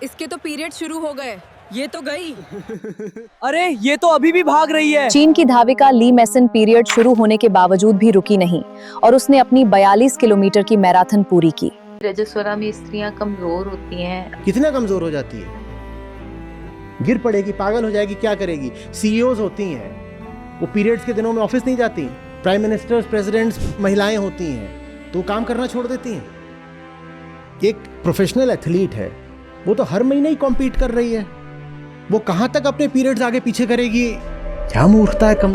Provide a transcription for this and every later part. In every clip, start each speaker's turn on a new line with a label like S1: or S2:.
S1: इसके तो पीरियड शुरू हो गए।
S2: ये तो गई। अरे ये तो अभी भी भाग रही है।
S3: चीन की धाविका ली मेसन पीरियड शुरू होने के बावजूद भी रुकी नहीं और उसने अपनी 42 किलोमीटर की मैराथन पूरी की।
S4: रजस्वला में स्त्रियां कमजोर होती हैं।
S5: कितना कमजोर हो जाती है, गिर पड़ेगी, पागल हो जाएगी, क्या करेगी। सीईओज होती हैं, वो पीरियड्स के दिनों में ऑफिस नहीं जाती। प्राइम मिनिस्टर्स, प्रेसिडेंट्स महिलाएं होती हैं, तो काम करना छोड़ देती हैं। एक प्रोफेशनल एथलीट है, वो तो हर महीने ही कॉम्पीट कर रही है, वो कहां तक अपने पीरियड्स आगे पीछे करेगी। क्या मूर्खता है। कम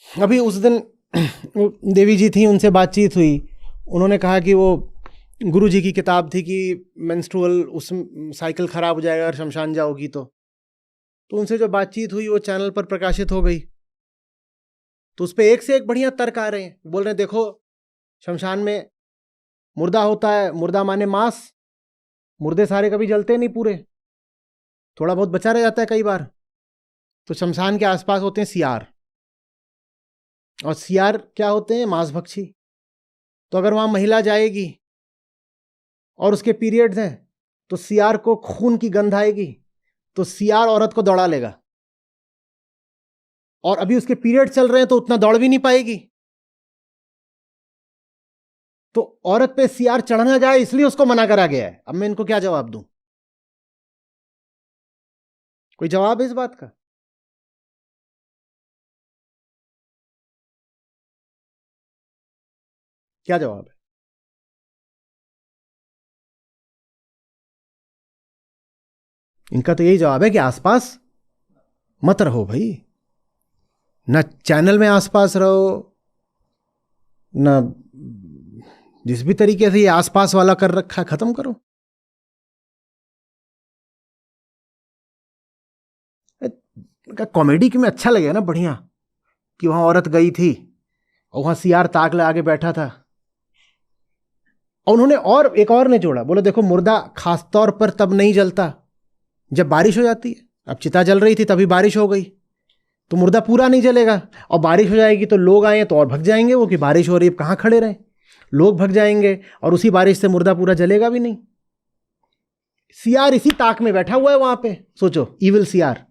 S5: अभी उस दिन देवी जी थी, उनसे बातचीत हुई। उन्होंने कहा कि वो गुरु जी की किताब थी कि मेंस्ट्रुअल उस साइकिल खराब हो जाएगा अगर शमशान जाओगी तो उनसे जो बातचीत हुई वो चैनल पर प्रकाशित हो गई। तो उस पर एक से एक बढ़िया तर्क आ रहे हैं। बोल रहे हैं देखो, शमशान में मुर्दा होता है, मुर्दा माने मांस, मुर्दे सारे कभी जलते नहीं पूरे, थोड़ा बहुत बचा रह जाता है कई बार। तो शमशान के आसपास होते हैं सियार, और सियार क्या होते हैं, मांस भक्षी। तो अगर वहां महिला जाएगी और उसके पीरियड्स हैं तो सियार को खून की गंध आएगी, तो सियार औरत को दौड़ा लेगा, और अभी उसके पीरियड चल रहे हैं तो उतना दौड़ भी नहीं पाएगी। तो औरत पे सियार चढ़ना जाए इसलिए उसको मना करा गया है। अब मैं इनको क्या जवाब दूं? कोई जवाब है इस बात का? क्या जवाब है? इनका तो यही जवाब है कि आसपास मत रहो भाई, ना चैनल में आसपास रहो, ना जिस भी तरीके से ये आसपास वाला कर रखा है खत्म करो। कॉमेडी की में अच्छा लगे ना, बढ़िया, कि वहां औरत गई थी और वहां सियार ताक लगा के बैठा था, और उन्होंने और एक और ने जोड़ा। बोले देखो, मुर्दा खासतौर पर तब नहीं जलता जब बारिश हो जाती है। अब चिता जल रही थी, तभी बारिश हो गई, तो मुर्दा पूरा नहीं जलेगा। और बारिश हो जाएगी तो लोग आए तो और भग जाएंगे वो, कि बारिश हो रही है कहाँ खड़े रहे, लोग भग जाएंगे और उसी बारिश से मुर्दा पूरा जलेगा भी नहीं। सियार इसी ताक में बैठा हुआ है वहां पे, सोचो, इविल सियार।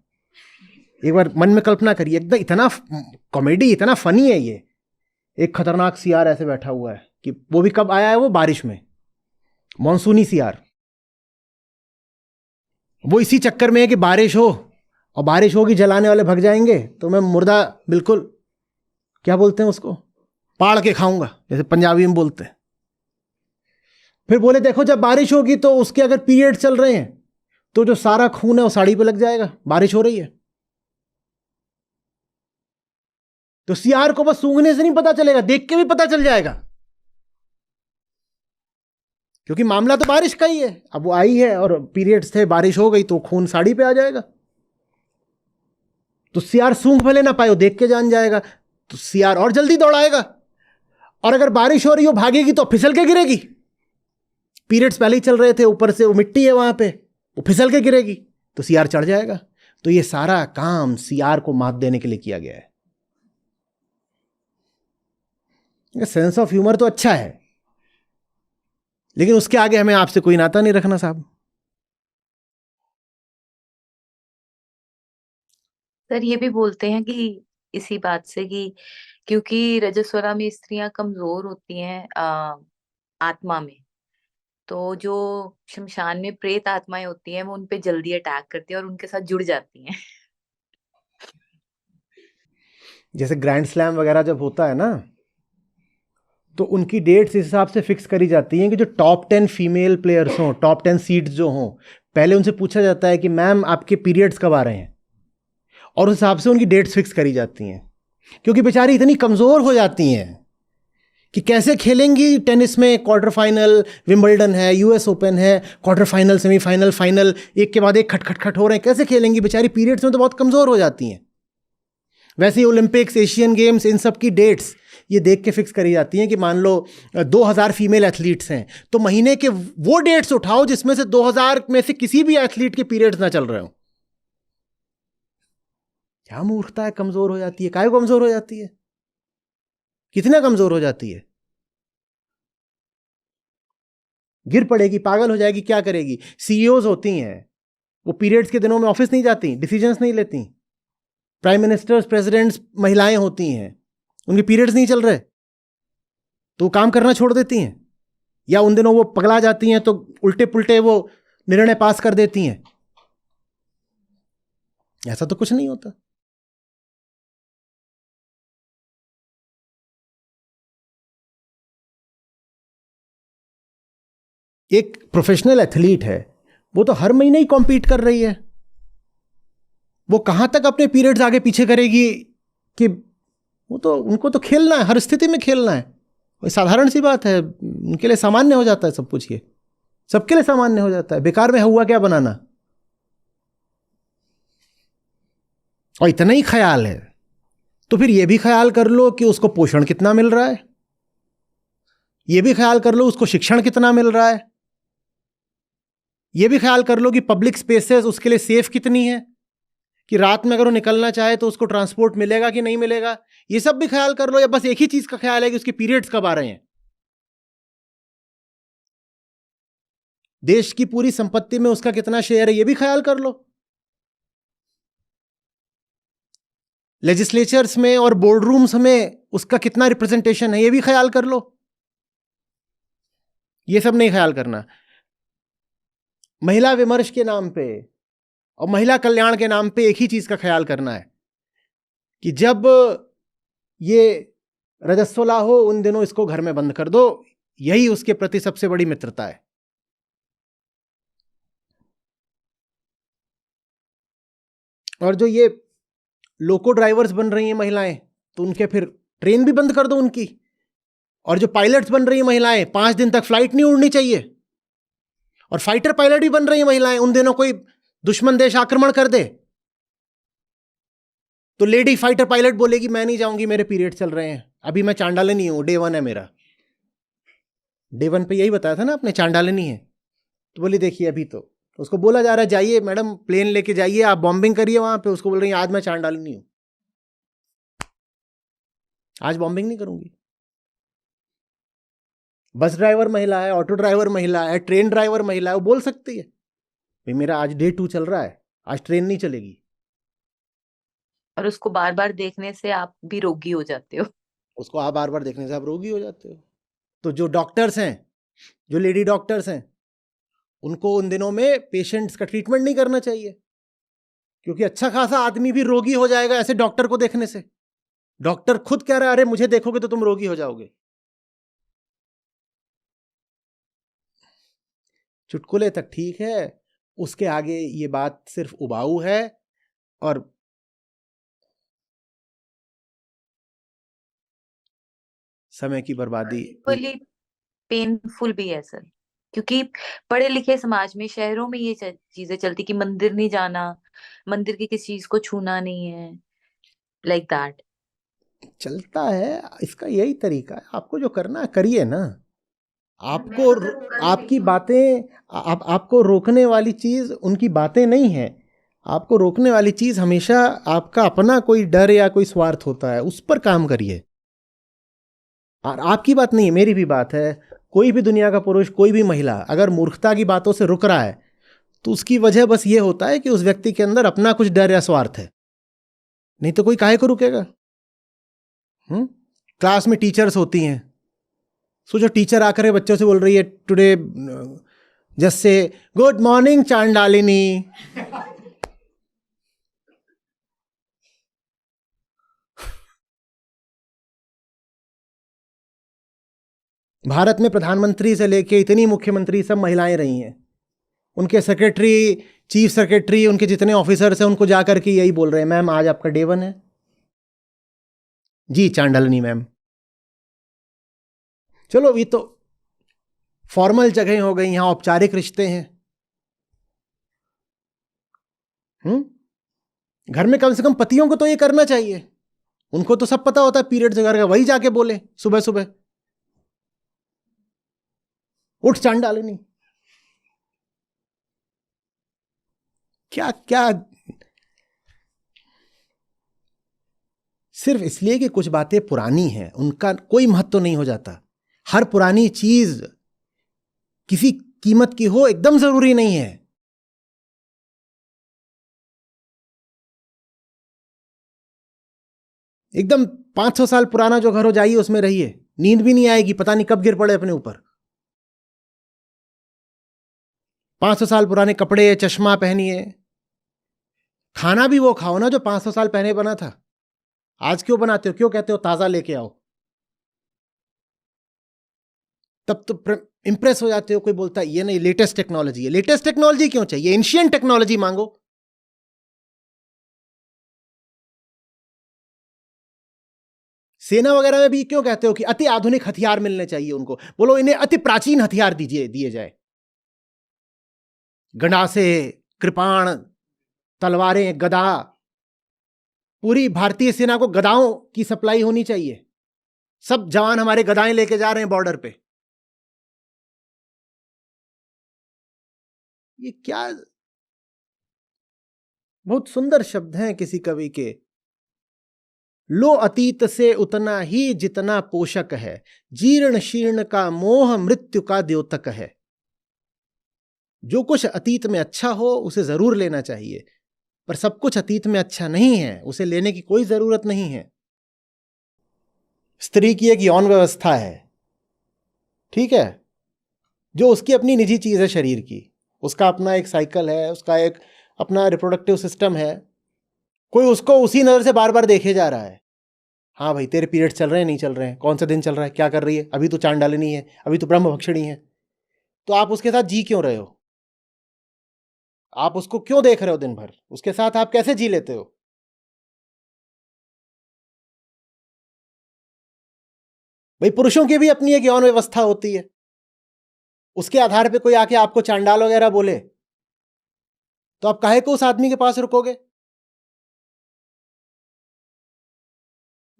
S5: एक बार मन में कल्पना करिए, एकदम इतना कॉमेडी, इतना फनी है ये। एक खतरनाक सियार ऐसे बैठा हुआ है कि वो भी कब आया है, वो बारिश में, मॉनसूनी सियार। वो इसी चक्कर में है कि बारिश हो, और बारिश होगी जलाने वाले भग जाएंगे, तो मैं मुर्दा बिल्कुल, क्या बोलते हैं उसको, पाड़ के खाऊंगा, जैसे पंजाबी में बोलते हैं। फिर बोले देखो, जब बारिश होगी तो उसके अगर पीरियड चल रहे हैं तो जो सारा खून है वो साड़ी पे लग जाएगा, बारिश हो रही है। तो सियार को बस सूंघने से नहीं पता चलेगा, देख के भी पता चल जाएगा, क्योंकि मामला तो बारिश का ही है। अब वो आई है और पीरियड्स थे, बारिश हो गई तो खून साड़ी पे आ जाएगा। तो सियार सूंघ भले ना पाए, वो देख के जान जाएगा, तो सियार और जल्दी दौड़ाएगा। और अगर बारिश हो रही हो, भागेगी तो फिसल के गिरेगी। पीरियड्स पहले ही चल रहे थे, ऊपर से वो मिट्टी है वहां पे, वो फिसल के गिरेगी, तो सियार चढ़ जाएगा। तो ये सारा काम सियार को मात देने के लिए किया गया है। सेंस ऑफ ह्यूमर तो अच्छा है, लेकिन उसके आगे हमें आपसे कोई नाता नहीं रखना साहब।
S4: सर ये भी बोलते हैं कि इसी बात से कि क्योंकि रजस्वला में स्त्रियां कमजोर होती हैं आत्मा में, तो जो शमशान में प्रेत आत्माएं होती हैं वो उन पे जल्दी अटैक करती हैं और उनके साथ जुड़ जाती हैं।
S5: जैसे ग्रैंड स्लैम वगैरह जब होता है ना, तो उनकी डेट्स इस हिसाब से फिक्स करी जाती हैं कि जो टॉप 10 फीमेल प्लेयर्स हों, टॉप 10 सीड्स जो हों, पहले उनसे पूछा जाता है कि मैम आपके पीरियड्स कब आ रहे हैं, और उस हिसाब से उनकी डेट्स फिक्स करी जाती हैं। क्योंकि बेचारी इतनी कमज़ोर हो जाती हैं कि कैसे खेलेंगी टेनिस में, क्वार्टर फाइनल विंबलडन है, यूएस ओपन है, क्वार्टर फाइनल, सेमीफाइनल, फाइनल, एक के बाद एक खट खट खट हो रहे हैं, कैसे खेलेंगी बेचारी, पीरियड्स में तो बहुत कमज़ोर हो जाती हैं। वैसे ही ओलंपिक्स, एशियन गेम्स, इन सब की डेट्स ये देख के फिक्स करी जाती हैं कि मान लो 2000 फीमेल एथलीट्स हैं, तो महीने के वो डेट्स उठाओ जिसमें से 2000 में से किसी भी एथलीट के पीरियड्स ना चल रहे हो। क्या मूर्खता है, कमजोर हो जाती है। काहे कमजोर हो जाती है, कितना कमजोर हो जाती है। गिर पड़ेगी, पागल हो जाएगी, क्या करेगी? सीईओज होती हैं, वो पीरियड्स के दिनों में ऑफिस नहीं जाती, डिसीजंस नहीं लेती। प्राइम मिनिस्टर्स, प्रेसिडेंट्स महिलाएं होती हैं, उनके पीरियड्स नहीं चल रहे तो वो काम करना छोड़ देती हैं, या उन दिनों वो पगला जाती हैं तो उल्टे पुल्टे वो निर्णय पास कर देती हैं। ऐसा तो कुछ नहीं होता। एक प्रोफेशनल एथलीट है, वो तो हर महीने ही कॉम्पीट कर रही है, वो कहां तक अपने पीरियड्स आगे पीछे करेगी कि वो तो, उनको तो खेलना है, हर स्थिति में खेलना है। कोई साधारण सी बात है, उनके लिए सामान्य हो जाता है सब कुछ, ये सबके लिए सामान्य हो जाता है। बेकार में हुआ क्या बनाना। और इतना ही ख्याल है तो फिर ये भी ख्याल कर लो कि उसको पोषण कितना मिल रहा है, ये भी ख्याल कर लो उसको शिक्षण कितना मिल रहा है, ये भी ख्याल कर लो कि पब्लिक स्पेसेस उसके लिए सेफ कितनी है, कि रात में अगर वो निकलना चाहे तो उसको ट्रांसपोर्ट मिलेगा कि नहीं मिलेगा, ये सब भी ख्याल कर लो। या बस एक ही चीज का ख्याल है कि उसके पीरियड्स कब आ रहे हैं। देश की पूरी संपत्ति में उसका कितना शेयर है, ये भी ख्याल कर लो। लेजिस्लेचर्स में और बोर्ड रूम्स में उसका कितना रिप्रेजेंटेशन है, ये भी ख्याल कर लो। ये सब नहीं ख्याल करना। महिला विमर्श के नाम पे और महिला कल्याण के नाम पे एक ही चीज का ख्याल करना है कि जब ये रजस्वला हो उन दिनों इसको घर में बंद कर दो, यही उसके प्रति सबसे बड़ी मित्रता है। और जो ये लोको ड्राइवर्स बन रही हैं महिलाएं, तो उनके फिर ट्रेन भी बंद कर दो उनकी। और जो पायलट्स बन रही हैं महिलाएं, 5 दिन तक फ्लाइट नहीं उड़नी चाहिए। और फाइटर पायलट भी बन रही हैं महिलाएं, उन दिनों कोई दुश्मन देश आक्रमण कर दे तो लेडी फाइटर पायलट बोलेगी मैं नहीं जाऊंगी, मेरे पीरियड चल रहे हैं, अभी मैं चांडालिनी हूं, डे 1 है मेरा। डे 1 पे यही बताया था ना आपने, चांडालिनी है। तो बोली देखिए अभी तो उसको बोला जा रहा है जाइए मैडम, प्लेन लेके जाइए, आप बॉम्बिंग करिए वहां पे। उसको बोल रही है आज मैं चांडालिनी हूं, आज बॉम्बिंग नहीं करूंगी। बस ड्राइवर महिला है, ऑटो ड्राइवर महिला है, ट्रेन ड्राइवर महिला है, वो बोल सकती है भाई मेरा आज डे 2 चल रहा है, आज ट्रेन नहीं चलेगी।
S4: और उसको बार बार देखने से आप भी रोगी हो जाते हो।
S5: उसको आप बार बार देखने से आप रोगी हो जाते हो। तो जो डॉक्टर्स हैं, जो लेडी डॉक्टर्स हैं, उनको उन दिनों में पेशेंट्स का ट्रीटमेंट नहीं करना चाहिए, क्योंकि अच्छा खासा आदमी भी रोगी हो जाएगा ऐसे डॉक्टर को देखने से। डॉक्टर खुद कह रहा है अरे मुझे देखोगे तो तुम रोगी हो जाओगे। चुटकुले तक ठीक है, उसके आगे ये बात सिर्फ उबाऊ है और समय की बर्बादी।
S4: इक्वली पेनफुल भी है सर, क्योंकि पढ़े लिखे समाज में, शहरों में ये चीजें चलती कि मंदिर नहीं जाना, मंदिर की किसी चीज को छूना नहीं है, लाइक दैट
S5: चलता है, इसका यही तरीका है। आपको जो करना है करिए ना। आपको आपकी बातें आपको रोकने वाली चीज उनकी बातें नहीं है। आपको रोकने वाली चीज हमेशा आपका अपना कोई डर या कोई स्वार्थ होता है, उस पर काम करिए। और आपकी बात नहीं, मेरी भी बात है। कोई भी दुनिया का पुरुष, कोई भी महिला अगर मूर्खता की बातों से रुक रहा है तो उसकी वजह बस ये होता है कि उस व्यक्ति के अंदर अपना कुछ डर या स्वार्थ है, नहीं तो कोई काहे को रुकेगा। क्लास में टीचर्स होती हैं, सोचो टीचर आकर के बच्चों से बोल रही है today just say good morning Chandalini. Bharat में प्रधानमंत्री से लेके इतनी मुख्यमंत्री सब महिलाएं रही हैं। उनके सेक्रेटरी, चीफ सेक्रेटरी, उनके जितने ऑफिसर्स हैं उनको जाकर के यही बोल रहे हैं मैम आज आपका डे 1 है। जी चांडालिनी मैम। चलो ये तो फॉर्मल जगह हो गई, यहां औपचारिक रिश्ते हैं। घर में कम से कम पतियों को तो ये करना चाहिए। उनको तो सब पता होता है पीरियड्स वगैरह का, वही जाके बोले सुबह सुबह उठ चांडालिनी। क्या क्या सिर्फ इसलिए कि कुछ बातें पुरानी हैं उनका कोई महत्व नहीं हो जाता। हर पुरानी चीज किसी कीमत की हो एकदम जरूरी नहीं है। एकदम 500 साल पुराना जो घर हो, जाइए उसमें रहिए, नींद भी नहीं आएगी, पता नहीं कब गिर पड़े अपने ऊपर। 500 साल पुराने कपड़े, चश्मा पहनिए, खाना भी वो खाओ ना जो 500 साल पहले बना था। आज क्यों बनाते हो, क्यों कहते हो ताजा लेके आओ? तब तो इंप्रेस हो जाते हो। कोई बोलता है ये नहीं लेटेस्ट टेक्नोलॉजी है। लेटेस्ट टेक्नोलॉजी क्यों चाहिए? एंशिएंट टेक्नोलॉजी मांगो। सेना वगैरह में भी क्यों कहते हो कि अति आधुनिक हथियार मिलने चाहिए उनको? बोलो इन्हें अति प्राचीन हथियार दिए जाए, गंडासे, कृपाण, तलवारें, गदा। पूरी भारतीय सेना को गदाओं की सप्लाई होनी चाहिए। सब जवान हमारे गदाएं लेके जा रहे हैं बॉर्डर पे। ये क्या बहुत सुंदर शब्द हैं किसी कवि के। लो अतीत से उतना ही जितना पोषक है, जीर्ण शीर्ण का मोह मृत्यु का द्योतक है। जो कुछ अतीत में अच्छा हो उसे जरूर लेना चाहिए, पर सब कुछ अतीत में अच्छा नहीं है, उसे लेने की कोई जरूरत नहीं है। स्त्री की एक यौन व्यवस्था है, ठीक है, जो उसकी अपनी निजी चीज है शरीर की। उसका अपना एक साइकिल है, उसका एक अपना रिप्रोडक्टिव सिस्टम है। कोई उसको उसी नजर से बार बार देखे जा रहा है। हाँ भाई तेरे पीरियड चल रहे हैं, नहीं चल रहे हैं, कौन सा दिन चल रहा है, क्या कर रही है, अभी तो चांडालिनी है, अभी तो ब्रह्मभक्षिणी है। तो आप उसके साथ जी क्यों रहे हो? आप उसको क्यों देख रहे हो दिन भर? उसके साथ आप कैसे जी लेते हो? भाई पुरुषों की भी अपनी एक यौन व्यवस्था होती है। उसके आधार पे कोई आके आपको चांडाल वगैरह बोले तो आप काहे को उस आदमी के पास रुकोगे?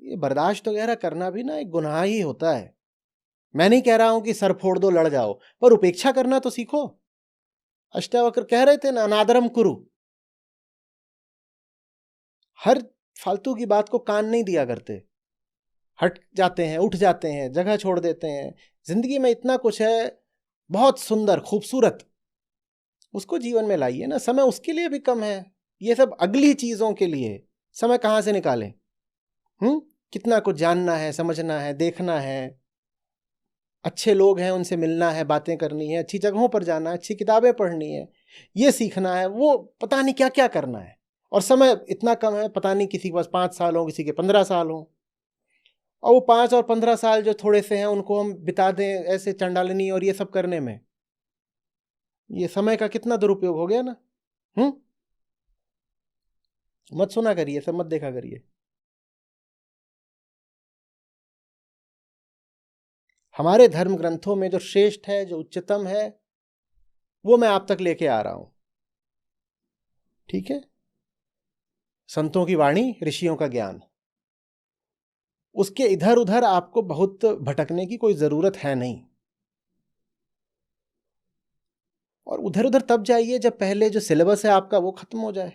S5: ये बर्दाश्त वगैरह करना भी ना एक गुनाह ही होता है। मैं नहीं कह रहा हूं कि सर फोड़ दो, लड़ जाओ, पर उपेक्षा करना तो सीखो। अष्टावक्र कह रहे थे ना, अनादरम कुरु। हर फालतू की बात को कान नहीं दिया करते। हट जाते हैं, उठ जाते हैं, जगह छोड़ देते हैं। जिंदगी में इतना कुछ है बहुत सुंदर खूबसूरत, उसको जीवन में लाइए ना। समय उसके लिए भी कम है। ये सब अगली चीजों के लिए समय कहां से निकालें? कितना कुछ जानना है, समझना है, देखना है, अच्छे लोग हैं उनसे मिलना है, बातें करनी है, अच्छी जगहों पर जाना है, अच्छी किताबें पढ़नी है, ये सीखना है, वो पता नहीं क्या क्या करना है। और समय इतना कम है, पता नहीं किसी के पास 5 साल हो, किसी के 15 साल हो, और वो 5 और 15 साल जो थोड़े से हैं उनको हम बिता दें ऐसे चंडालनी और ये सब करने में। ये समय का कितना दुरुपयोग हो गया ना। मत सुना करिए, सब मत देखा करिए। हमारे धर्म ग्रंथों में जो श्रेष्ठ है, जो उच्चतम है, वो मैं आप तक लेके आ रहा हूं, ठीक है? संतों की वाणी, ऋषियों का ज्ञान, उसके इधर उधर आपको बहुत भटकने की कोई जरूरत है नहीं। और उधर उधर तब जाइए जब पहले जो सिलेबस है आपका वो खत्म हो जाए।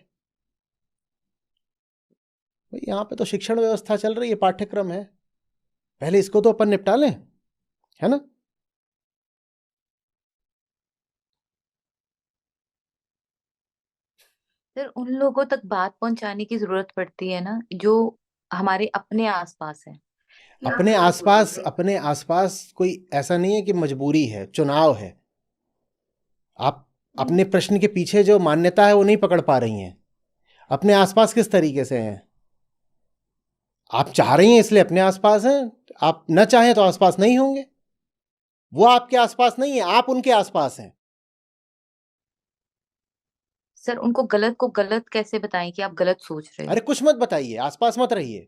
S5: भाई यहां पे तो शिक्षण व्यवस्था चल रही है, पाठ्यक्रम है, पहले इसको तो अपन निपटा लें, है ना?
S4: सर उन लोगों तक बात पहुंचाने की जरूरत पड़ती है ना जो हमारे अपने आसपास है।
S5: अपने आसपास कोई ऐसा नहीं है कि मजबूरी है, चुनाव है। आप अपने प्रश्न के पीछे जो मान्यता है वो नहीं पकड़ पा रही हैं। अपने आसपास किस तरीके से हैं? आप चाह रही हैं इसलिए अपने आसपास हैं, आप न चाहें तो आसपास नहीं होंगे। वो आपके आसपास नहीं है, आप उनके आसपास हैं।
S4: सर उनको गलत को गलत कैसे बताएं कि आप गलत सोच रहे हो?
S5: अरे कुछ मत बताइए, आसपास मत रहिए।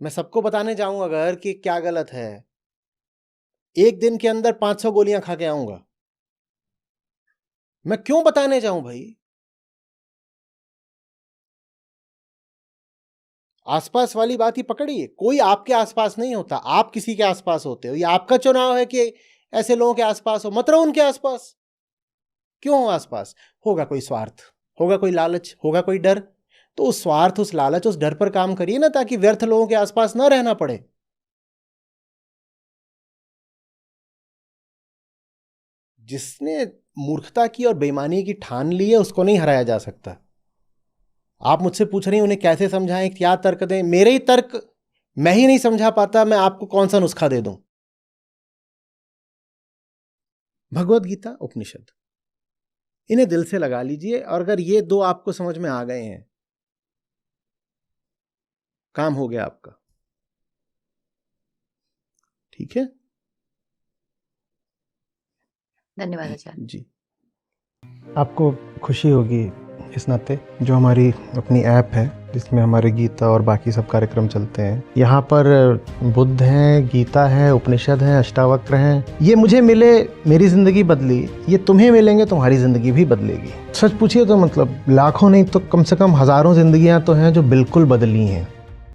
S5: मैं सबको बताने जाऊं अगर कि क्या गलत है, एक दिन के अंदर 500 गोलियां खा के आऊंगा। मैं क्यों बताने जाऊं भाई? आसपास वाली बात ही पकड़िए। कोई आपके आसपास नहीं होता, आप किसी के आसपास होते हो। ये आपका चुनाव है कि ऐसे लोगों के आसपास हो। मत रहो उनके आसपास। क्यों हो आसपास? होगा कोई स्वार्थ, होगा कोई लालच, होगा कोई डर। तो उस स्वार्थ, उस लालच, उस डर पर काम करिए ना, ताकि व्यर्थ लोगों के आसपास ना रहना पड़े। जिसने मूर्खता की और बेईमानी की ठान ली है उसको नहीं हराया जा सकता। आप मुझसे पूछ रही हैं उन्हें कैसे समझाएं, क्या तर्क दें। मेरे ही तर्क मैं ही नहीं समझा पाता, मैं आपको कौन सा नुस्खा दे दूं? भगवत गीता, उपनिषद, इन्हें दिल से लगा लीजिए, और अगर ये दो आपको समझ में आ गए हैं, काम हो गया आपका। ठीक है,
S4: धन्यवाद आचार्य।
S5: जी। आपको खुशी होगी इस नाते, जो हमारी अपनी ऐप है जिसमें हमारे गीता और बाकी सब कार्यक्रम चलते हैं, यहाँ पर बुद्ध हैं, गीता है, उपनिषद है, अष्टावक्र हैं। ये मुझे मिले, मेरी ज़िंदगी बदली, ये तुम्हें मिलेंगे, तुम्हारी ज़िंदगी भी बदलेगी। सच पूछिए तो मतलब लाखों नहीं तो कम से कम हज़ारों ज़िंदगियाँ तो हैं जो बिल्कुल बदली हैं।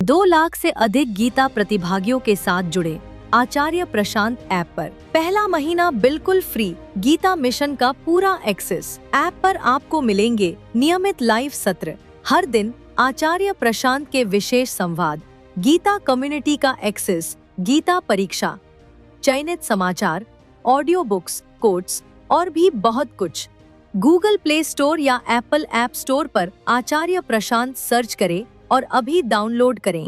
S3: 2 लाख से अधिक गीता प्रतिभागियों के साथ जुड़े आचार्य प्रशांत ऐप पर। पहला महीना बिल्कुल फ्री गीता मिशन का पूरा एक्सेस। ऐप पर आपको मिलेंगे नियमित लाइव सत्र, हर दिन आचार्य प्रशांत के विशेष संवाद, गीता कम्युनिटी का एक्सेस, गीता परीक्षा, चयनित समाचार, ऑडियो बुक्स, कोट्स और भी बहुत कुछ। गूगल प्ले स्टोर या एप्पल ऐप स्टोर पर आचार्य प्रशांत सर्च करें और अभी डाउनलोड करें।